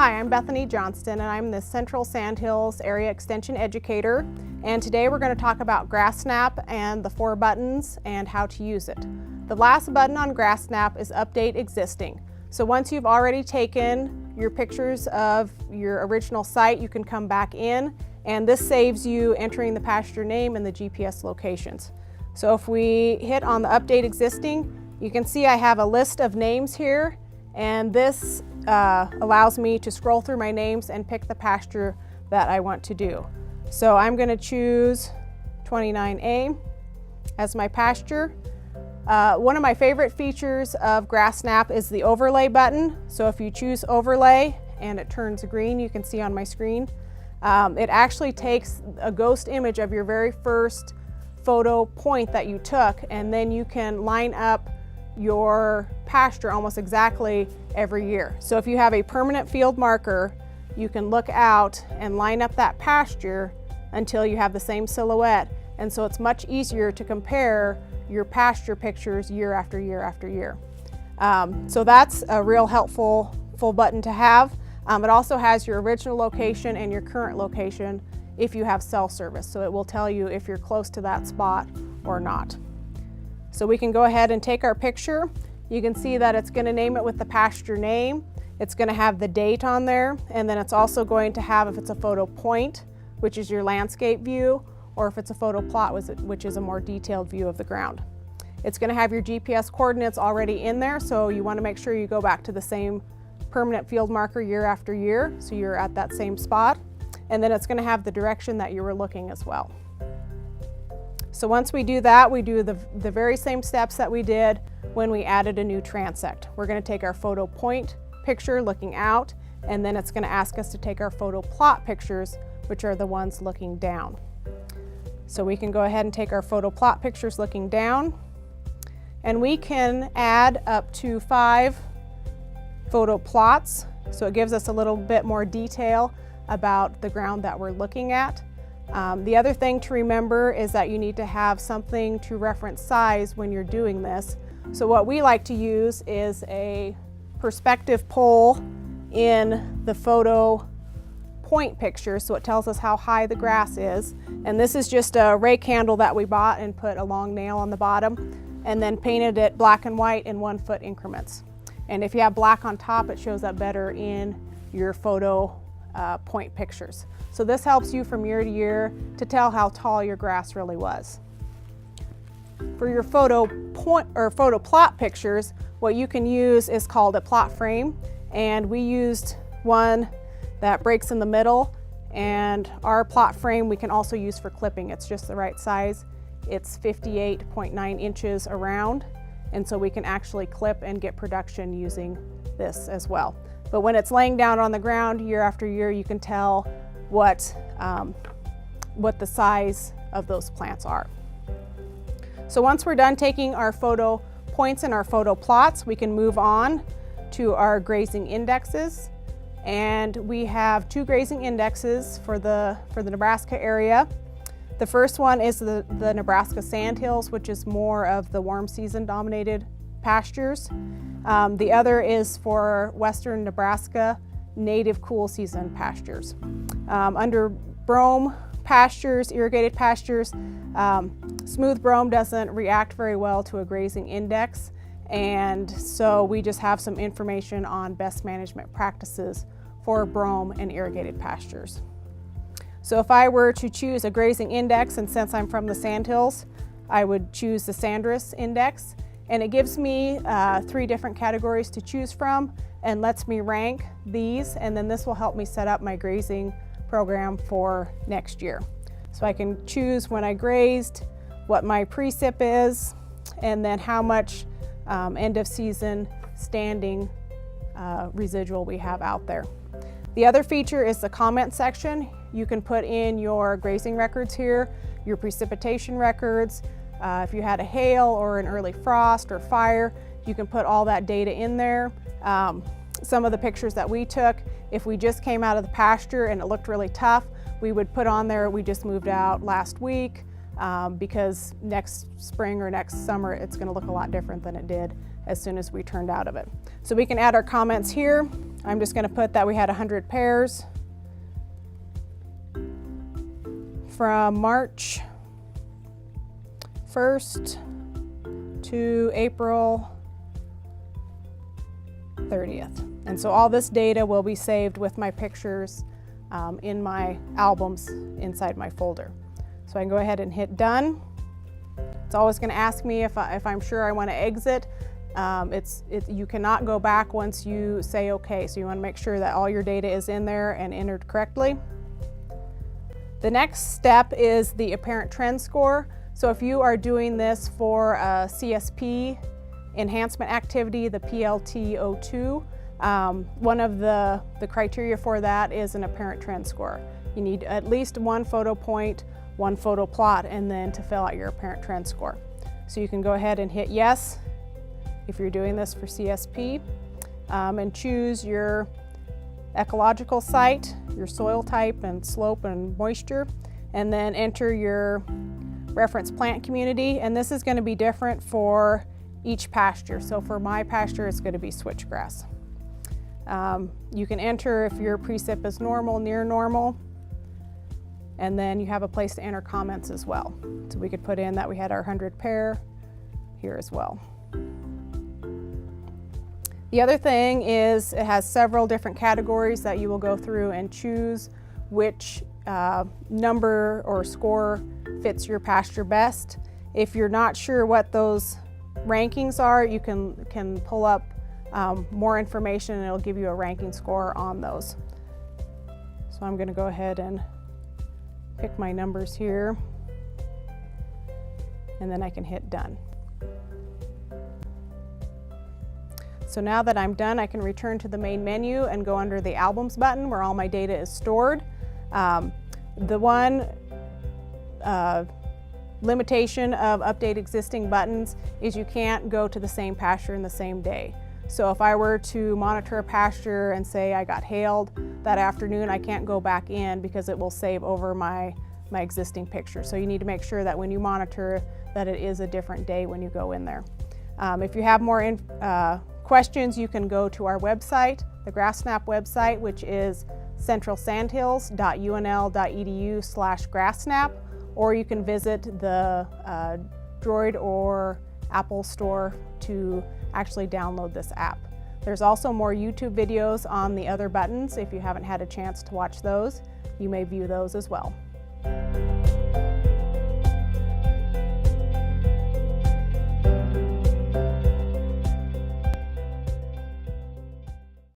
Hi, I'm Bethany Johnston and I'm the Central Sandhills Area Extension Educator, and today we're going to talk about GrassSnap and the 4 buttons and how to use it. The last button on GrassSnap is Update Existing. So once you've already taken your pictures of your original site, you can come back in, and this saves you entering the pasture name and the GPS locations. So if we hit on the Update Existing, you can see I have a list of names here, and this allows me to scroll through my names and pick the pasture that I want to do. So I'm going to choose 29A as my pasture. One of my favorite features of GrassSnap is the overlay button. So if you choose overlay and it turns green, you can see on my screen, it actually takes a ghost image of your very first photo point that you took, and then you can line up your pasture almost exactly every year. So if you have a permanent field marker, you can look out and line up that pasture until you have the same silhouette. And so it's much easier to compare your pasture pictures year after year after year. So that's a real helpful button to have. It also has your original location and your current location if you have cell service. So it will tell you if you're close to that spot or not. So we can go ahead and take our picture. You can see that it's going to name it with the pasture name. It's going to have the date on there, and then it's also going to have, if it's a photo point, which is your landscape view, or if it's a photo plot, which is a more detailed view of the ground. It's going to have your GPS coordinates already in there, so you want to make sure you go back to the same permanent field marker year after year, so you're at that same spot. And then it's going to have the direction that you were looking as well. So once we do that, we do the very same steps that we did when we added a new transect. We're going to take our photo point picture looking out, and then it's going to ask us to take our photo plot pictures, which are the ones looking down. So we can go ahead and take our photo plot pictures looking down, and we can add up to 5 photo plots. So it gives us a little bit more detail about the ground that we're looking at. The other thing to remember is that you need to have something to reference size when you're doing this. So what we like to use is a perspective pole in the photo point picture, so it tells us how high the grass is. And this is just a rake handle that we bought and put a long nail on the bottom, and then painted it black and white in 1-foot increments. And if you have black on top, it shows up better in your photo point pictures. So this helps you from year to year to tell how tall your grass really was. For your photo point or photo plot pictures, what you can use is called a plot frame, and we used one that breaks in the middle, and our plot frame we can also use for clipping. It's just the right size. It's 58.9 inches around, and so we can actually clip and get production using this as well. But when it's laying down on the ground year after year, you can tell what the size of those plants are. So once we're done taking our photo points and our photo plots, we can move on to our grazing indexes. And we have 2 grazing indexes for the Nebraska area. The first one is the Nebraska Sandhills, which is more of the warm season dominated pastures. The other is for western Nebraska native cool season pastures. Under brome pastures, irrigated pastures, smooth brome doesn't react very well to a grazing index, and so we just have some information on best management practices for brome and irrigated pastures. So if I were to choose a grazing index, and since I'm from the Sandhills, I would choose the Sandris index, and it gives me 3 different categories to choose from and lets me rank these, and then this will help me set up my grazing program for next year. So I can choose when I grazed, what my precip is, and then how much end of season standing residual we have out there. The other feature is the comment section. You can put in your grazing records here, your precipitation records. If you had a hail or an early frost or fire, you can put all that data in there. Some of the pictures that we took, if we just came out of the pasture and it looked really tough, we would put on there, we just moved out last week, because next spring or next summer it's going to look a lot different than it did as soon as we turned out of it. So we can add our comments here. I'm just going to put that we had 100 pairs from March 1st to April 30th. And so all this data will be saved with my pictures in my albums inside my folder. So I can go ahead and hit done. It's always going to ask me if I'm sure I want to exit. You cannot go back once you say OK, so you want to make sure that all your data is in there and entered correctly. The next step is the apparent trend score. So if you are doing this for a CSP enhancement activity, the PLT02, one of the criteria for that is an apparent trend score. You need at least one photo point, one photo plot, and then to fill out your apparent trend score. So you can go ahead and hit yes if you're doing this for CSP, and choose your ecological site, your soil type and slope and moisture, and then enter your reference plant community. And this is going to be different for each pasture. So for my pasture, it's going to be switchgrass. You can enter if your precip is normal, near normal, and then you have a place to enter comments as well. So we could put in that we had our 100 pair here as well. The other thing is it has several different categories that you will go through and choose which number or score fits your pasture best. If you're not sure what those rankings are, you can pull up more information and it'll give you a ranking score on those. So I'm going to go ahead and pick my numbers here, and then I can hit done. So now that I'm done, I can return to the main menu and go under the Albums button where all my data is stored. The one limitation of Update Existing buttons is you can't go to the same pasture in the same day. So if I were to monitor a pasture and say I got hailed that afternoon, I can't go back in because it will save over my existing picture. So you need to make sure that when you monitor that it is a different day when you go in there. If you have more questions, you can go to our website, the GrassSnap website, which is centralsandhills.unl.edu/GrassSnap, or you can visit the Droid or Apple store to actually download this app. There's also more YouTube videos on the other buttons. If you haven't had a chance to watch those, you may view those as well.